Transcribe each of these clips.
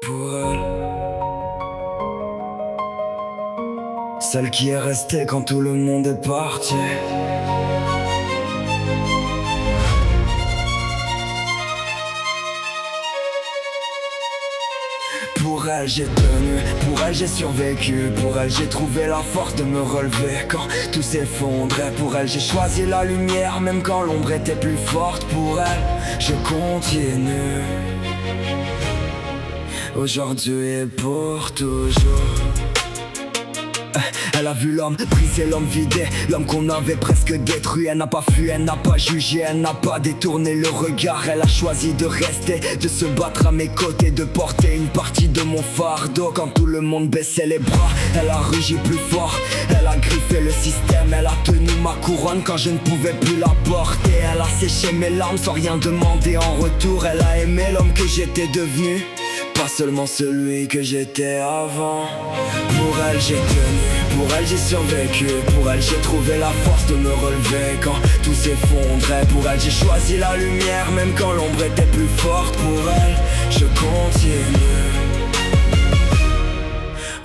Pour elle, celle qui est restée quand tout le monde est parti. Pour elle j'ai tenu, pour elle j'ai survécu, pour elle j'ai trouvé la force de me relever quand tout s'effondrait. Pour elle j'ai choisi la lumière même quand l'ombre était plus forte. Pour elle je continue, aujourd'hui et pour toujours. Elle a vu l'homme briser, l'homme vidé, l'homme qu'on avait presque détruit. Elle n'a pas fui, elle n'a pas jugé, elle n'a pas détourné le regard. Elle a choisi de rester, de se battre à mes côtés, de porter une partie de mon fardeau quand tout le monde baissait les bras. Elle a rugi plus fort, elle a griffé le système. Elle a tenu ma couronne quand je ne pouvais plus la porter. Elle a séché mes larmes sans rien demander en retour. Elle a aimé l'homme que j'étais devenu, pas seulement celui que j'étais avant. Pour elle j'ai tenu, pour elle j'ai survécu, pour elle j'ai trouvé la force de me relever quand tout s'effondrait. Pour elle j'ai choisi la lumière même quand l'ombre était plus forte. Pour elle je continue,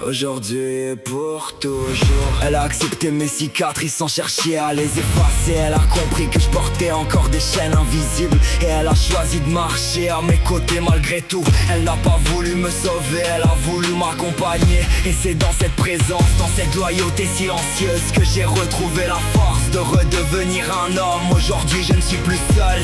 aujourd'hui et pour toujours. Elle a accepté mes cicatrices sans chercher à les effacer. Elle a compris que je portais encore des chaînes invisibles, et elle a choisi de marcher à mes côtés malgré tout. Elle n'a pas voulu me sauver, elle a voulu m'accompagner. Et c'est dans cette présence, dans cette loyauté silencieuse que j'ai retrouvé la force de redevenir un homme. Aujourd'hui je ne suis plus seul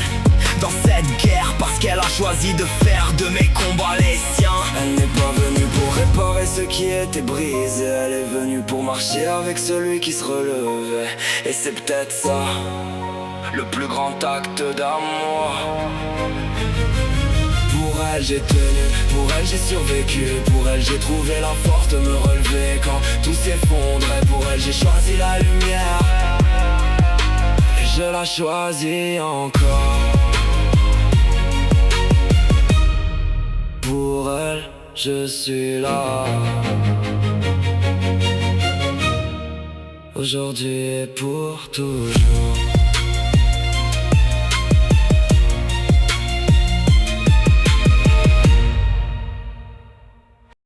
dans cette guerre, parce qu'elle a choisi de faire de mes combats les siens. Elle n'est pas venue pour réparer ce qui était brisé, elle est venue pour marcher avec celui qui se relevait. Et c'est peut-être ça, le plus grand acte d'amour. Pour elle j'ai tenu, pour elle j'ai survécu, pour elle j'ai trouvé la force de me relever quand tout s'effondrait. Pour elle j'ai choisi la lumière, et je la choisis encore. Pour elle, je suis là, aujourd'hui et pour toujours.